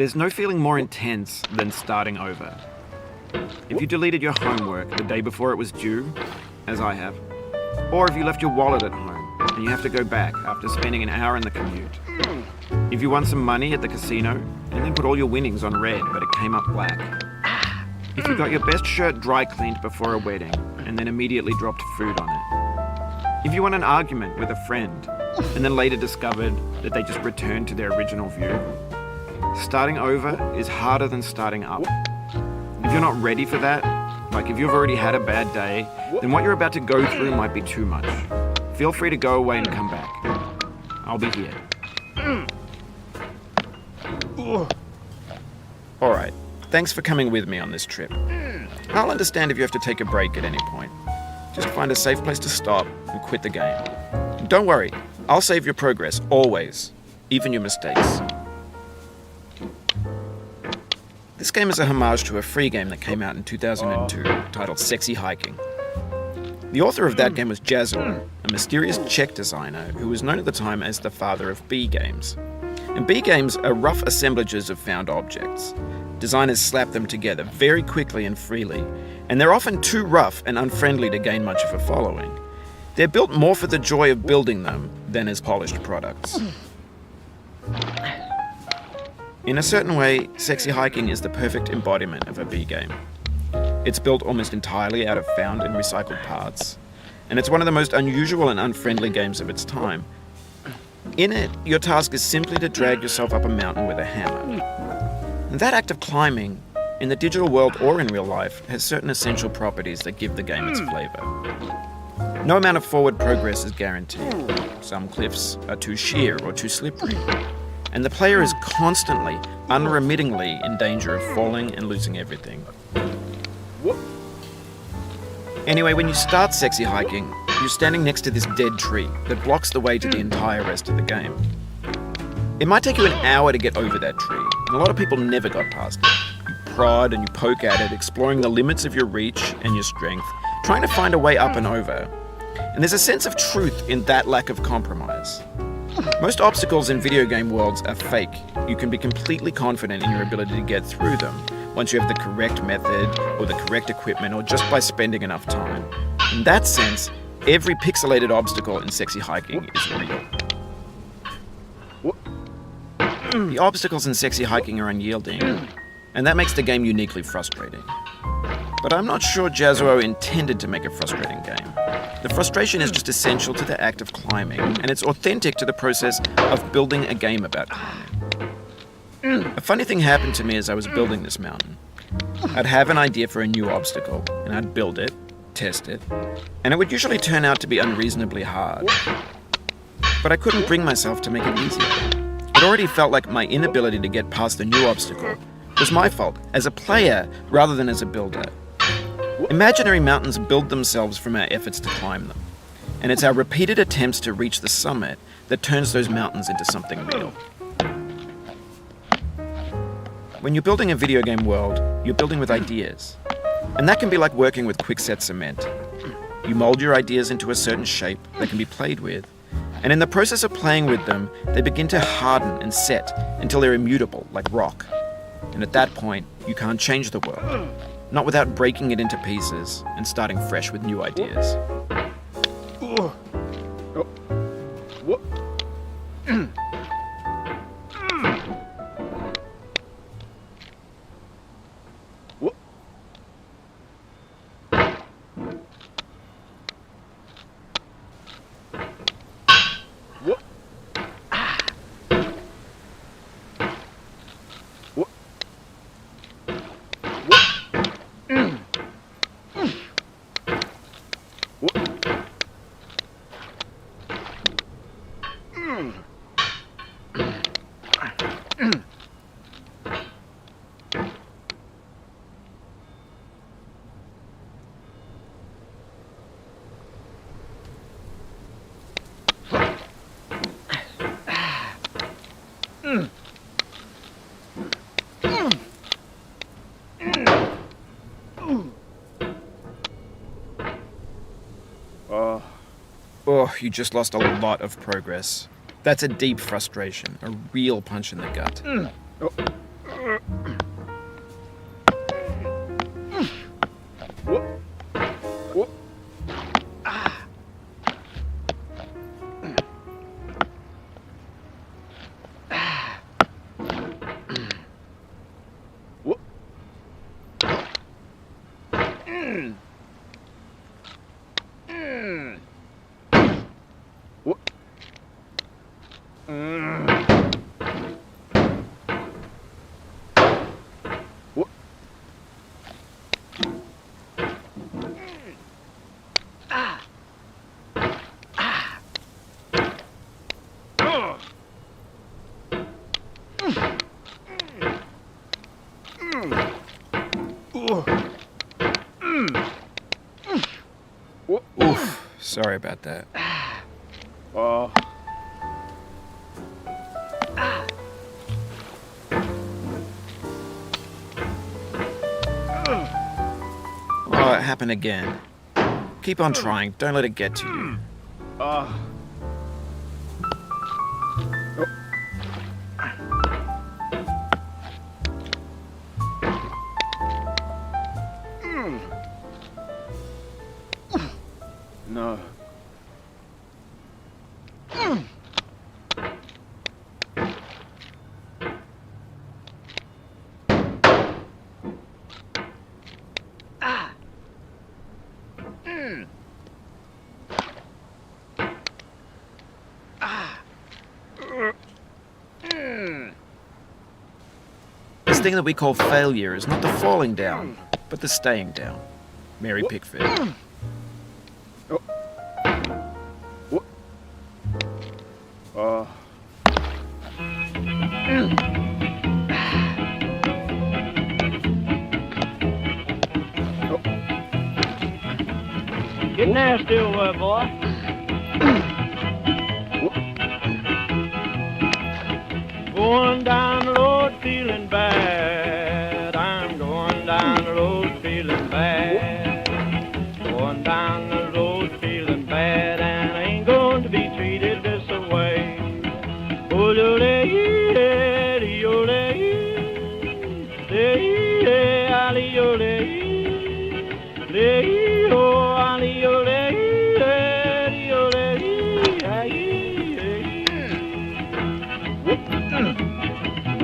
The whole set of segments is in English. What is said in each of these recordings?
There's no feeling more intense than starting over. If you deleted your homework the day before it was due, as I have, or if you left your wallet at home and you have to go back after spending an hour in the commute. If you won some money at the casino and then put all your winnings on red but it came up black. If you got your best shirt dry cleaned before a wedding and then immediately dropped food on it. If you won an argument with a friend and then later discovered that they just returned to their original view. Starting over is harder than starting up. If you're not ready for that, like if you've already had a bad day, then what you're about to go through might be too much. Feel free to go away and come back. I'll be here. Alright, thanks for coming with me on this trip. I'll understand if you have to take a break at any point. Just find a safe place to stop and quit the game. And don't worry, I'll save your progress, always. Even your mistakes. This game is a homage to a free game that came out in 2002 titled Sexy Hiking. The author of that game was Jazuo, a mysterious Czech designer who was known at the time as the father of B games. And B games are rough assemblages of found objects. Designers slap them together very quickly and freely, and they're often too rough and unfriendly to gain much of a following. They're built more for the joy of building them than as polished products. In a certain way, Sexy Hiking is the perfect embodiment of a B game. It's built almost entirely out of found and recycled parts, and it's one of the most unusual and unfriendly games of its time. In it, your task is simply to drag yourself up a mountain with a hammer. And that act of climbing, in the digital world or in real life, has certain essential properties that give the game its flavor. No amount of forward progress is guaranteed. Some cliffs are too sheer or too slippery. And the player is constantly, unremittingly in danger of falling and losing everything. Anyway, when you start Sexy Hiking, you're standing next to this dead tree that blocks the way to the entire rest of the game. It might take you an hour to get over that tree, and a lot of people never got past it. You prod and you poke at it, exploring the limits of your reach and your strength, trying to find a way up and over. And there's a sense of truth in that lack of compromise. Most obstacles in video game worlds are fake. You can be completely confident in your ability to get through them once you have the correct method or the correct equipment or just by spending enough time. In that sense, every pixelated obstacle in Sexy Hiking is real. The obstacles in Sexy Hiking are unyielding, and that makes the game uniquely frustrating. But I'm not sure Jazuo intended to make a frustrating game. The frustration is just essential to the act of climbing, and it's authentic to the process of building a game about climbing. A funny thing happened to me as I was building this mountain. I'd have an idea for a new obstacle, and I'd build it, test it, and it would usually turn out to be unreasonably hard. But I couldn't bring myself to make it easier. It already felt like my inability to get past the new obstacle was my fault, as a player rather than as a builder. Imaginary mountains build themselves from our efforts to climb them, and it's our repeated attempts to reach the summit that turns those mountains into something real. When you're building a video game world, you're building with ideas, and that can be like working with quickset cement. You mold your ideas into a certain shape that can be played with, and in the process of playing with them, they begin to harden and set until they're immutable, like rock. And at that point, you can't change the world. Not without breaking it into pieces and starting fresh with new ideas. Oh, you just lost a lot of progress. That's a deep frustration, a real punch in the gut. Oof, sorry about that. Oh, it happened again. Keep on trying, don't let it get to you. No. This thing that we call failure is not the falling down, but the staying down. Mary Pickford. Get nasty over, boy. Going down the road feeling bad. I'm going down the road feeling bad. Going down the road feeling bad, and I ain't going to be treated this way. Oh,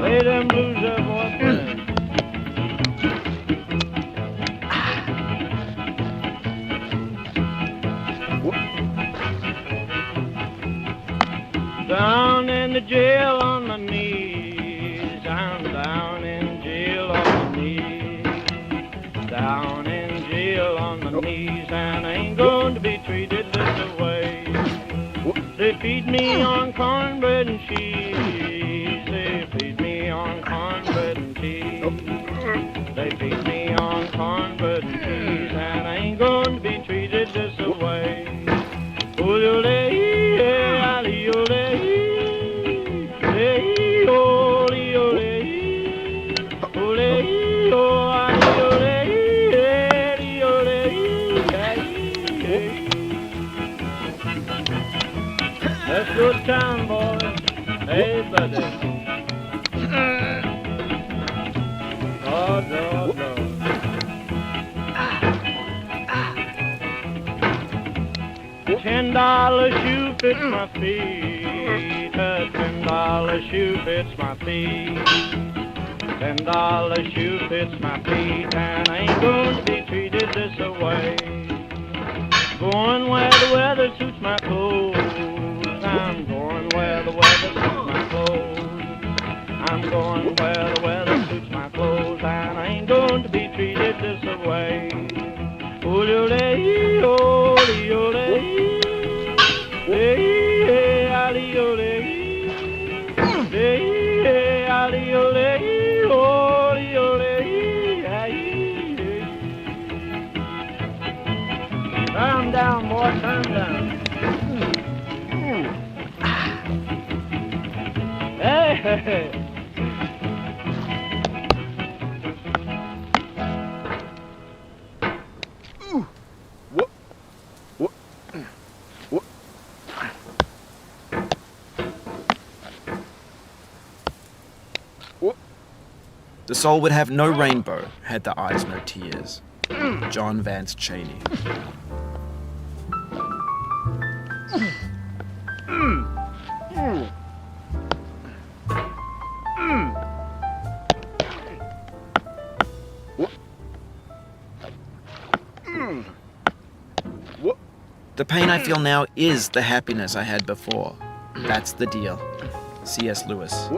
lay them blues up, boy. Down in the jail on my knees. I'm down in jail on my knees. Down in jail on my knees, and I ain't going to be treated this way. They feed me on cornbread and cheese. They feed me on cornbread and cheese. They feed me on cornbread and cheese, and I ain't going to be treated this way. Let's go to town, boys. Hey, buddy. Oh, no, no. $10 shoe fits my feet. A $10 shoe fits my feet. $10 shoe fits my feet, and I ain't going to be treated this way. Going where the weather suits my clothes. I'm going where the weather suits my clothes. I'm going where the weather suits my clothes, and I ain't going to be treated this way. Calm down, boy, calm down. Hey! The soul would have no rainbow, had the eyes no tears. John Vance Cheney. The pain I feel now is the happiness I had before. That's the deal. C.S. Lewis.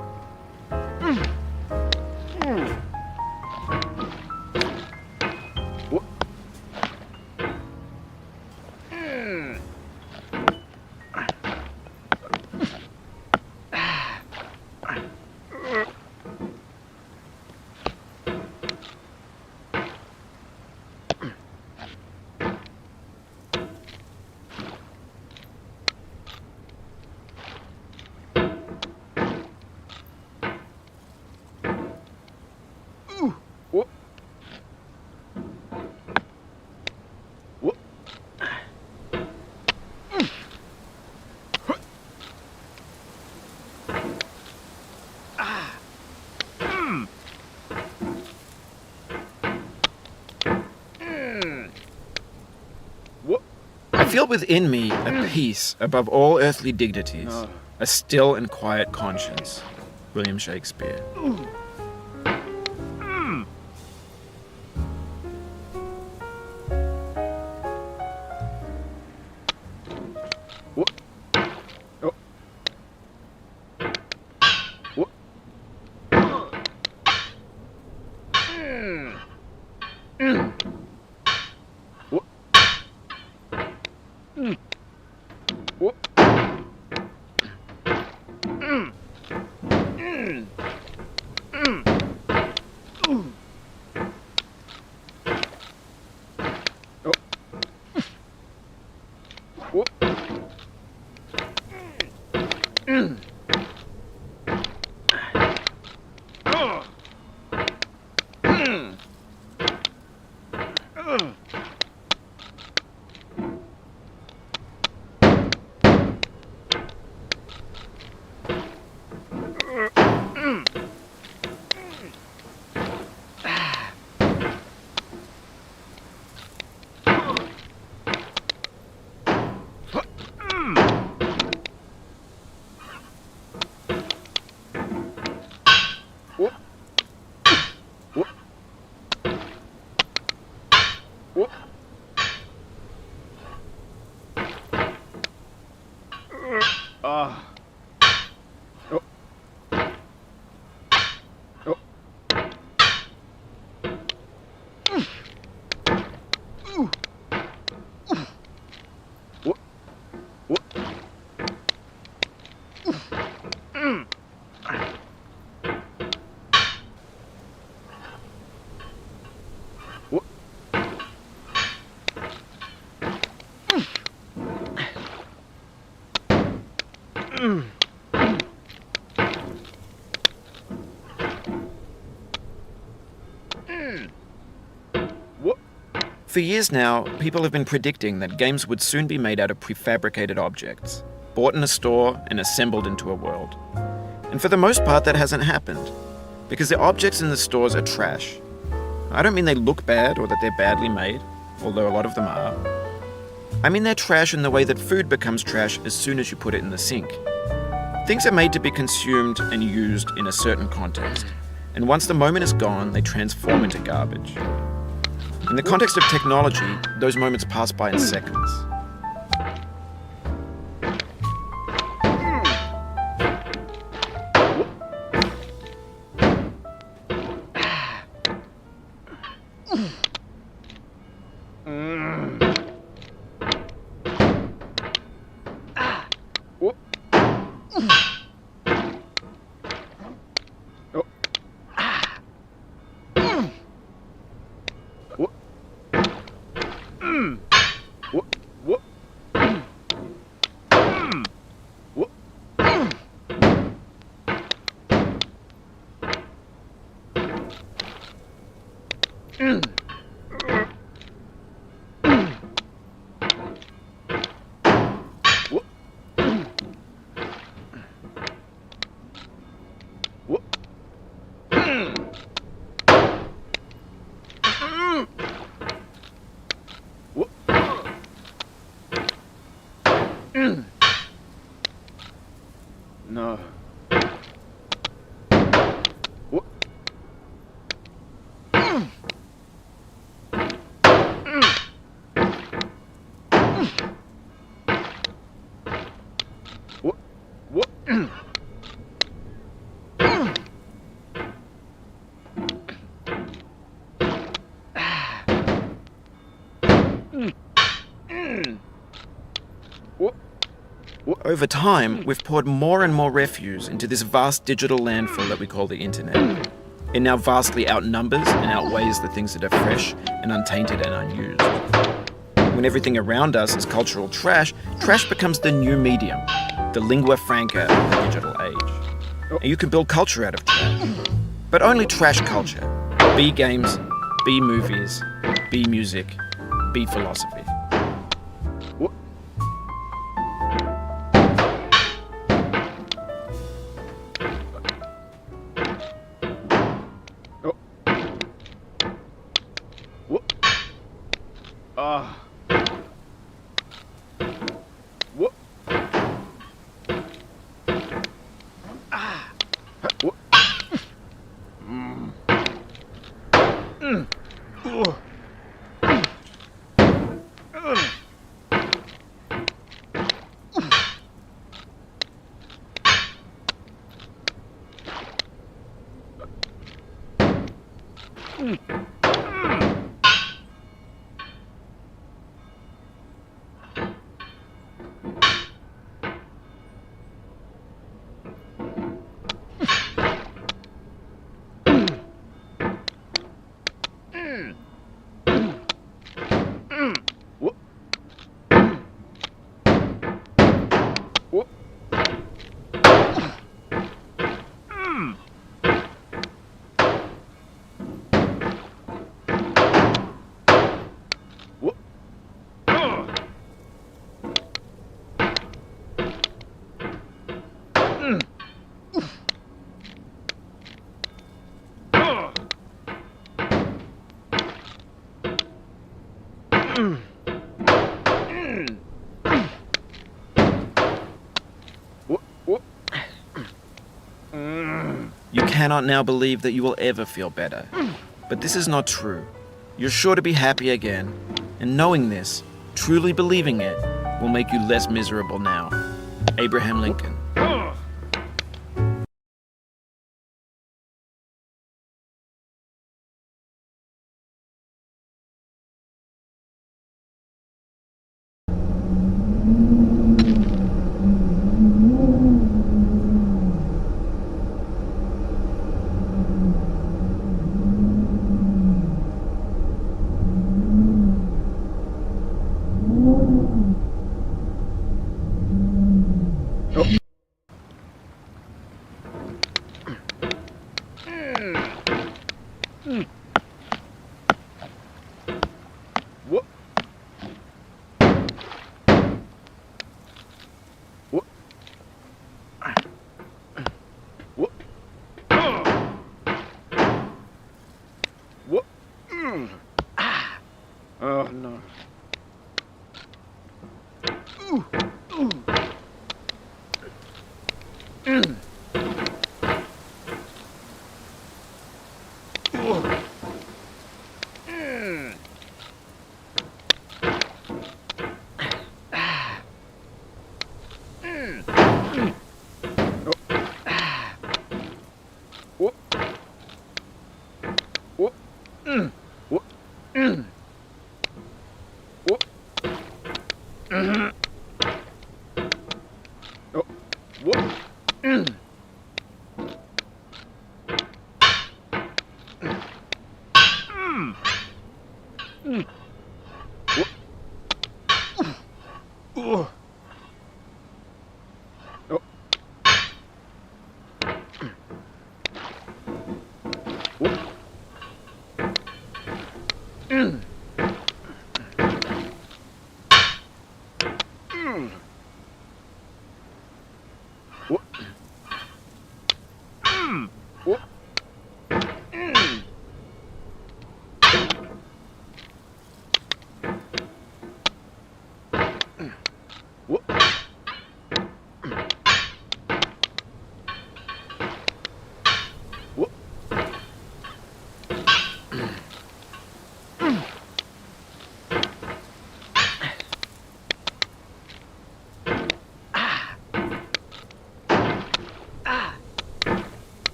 I feel within me a peace above all earthly dignities, a still and quiet conscience. William Shakespeare. For years now, people have been predicting that games would soon be made out of prefabricated objects, bought in a store and assembled into a world. And for the most part, that hasn't happened, because the objects in the stores are trash. I don't mean they look bad or that they're badly made, although a lot of them are. I mean they're trash in the way that food becomes trash as soon as you put it in the sink. Things are made to be consumed and used in a certain context, and once the moment is gone, they transform into garbage. In the context of technology, those moments pass by in seconds. Over time, we've poured more and more refuse into this vast digital landfill that we call the internet. It now vastly outnumbers and outweighs the things that are fresh and untainted and unused. When everything around us is cultural trash, trash becomes the new medium, the lingua franca of the digital age. And you can build culture out of trash. But only trash culture. Be games, be movies, be music, be philosophy. You cannot now believe that you will ever feel better. But this is not true. You're sure to be happy again, and knowing this, truly believing it, will make you less miserable now. Abraham Lincoln. Oh, no.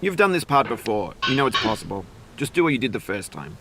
You've done this part before. You know it's possible. Just do what you did the first time.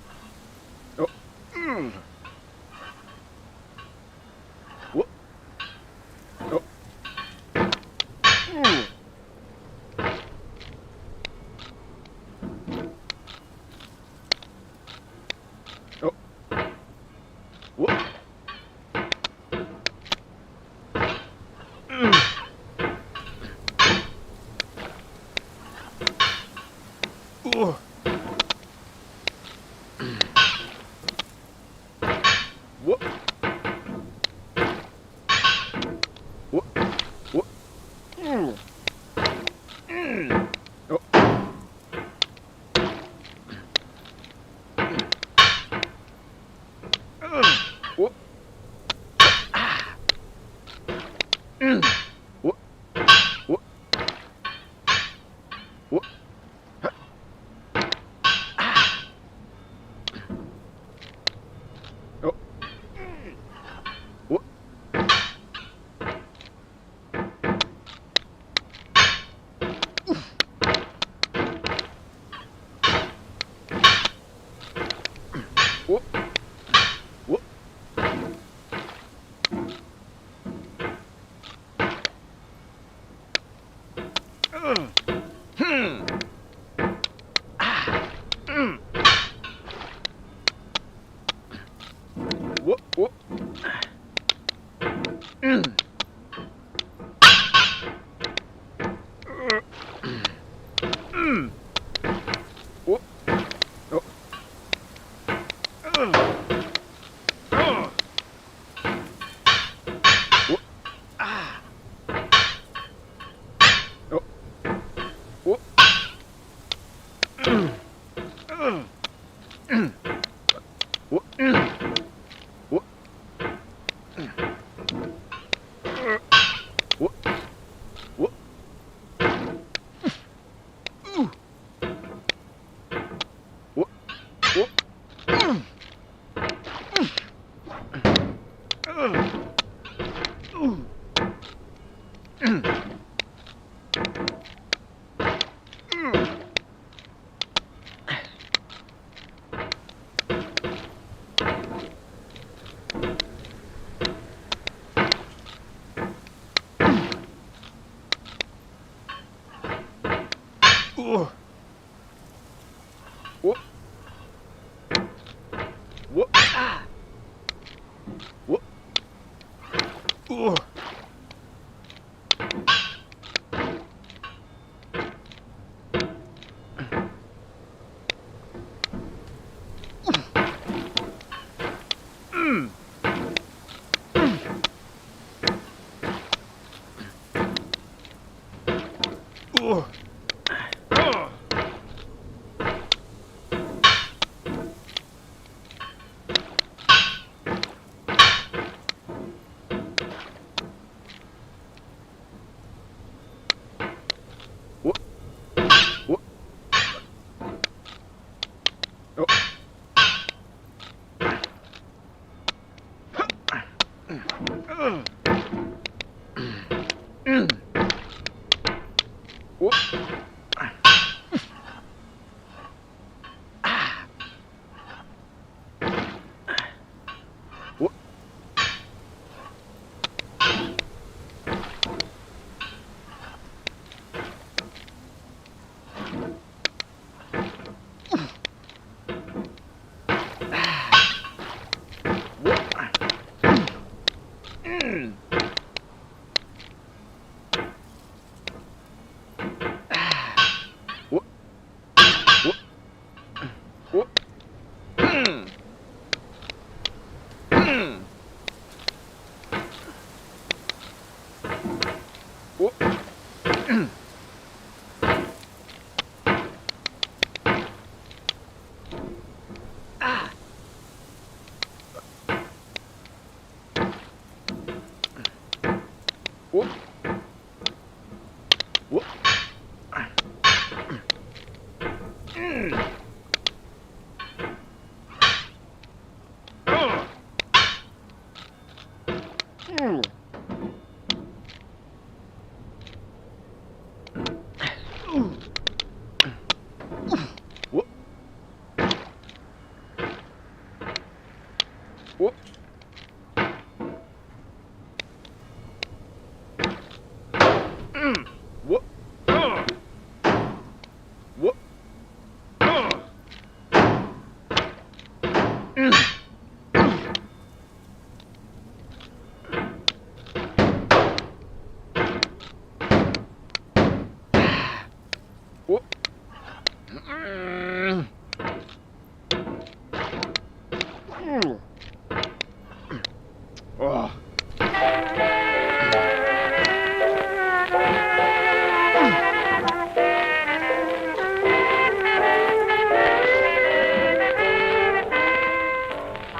Oh.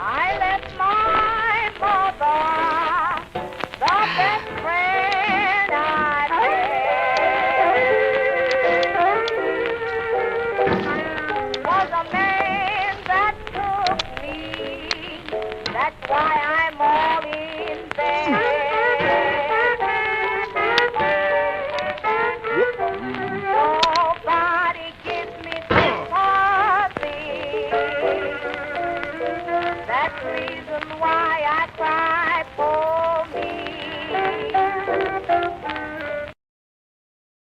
I left my mother, the best friend I had, was a man that took me. That's why I'm all in bed.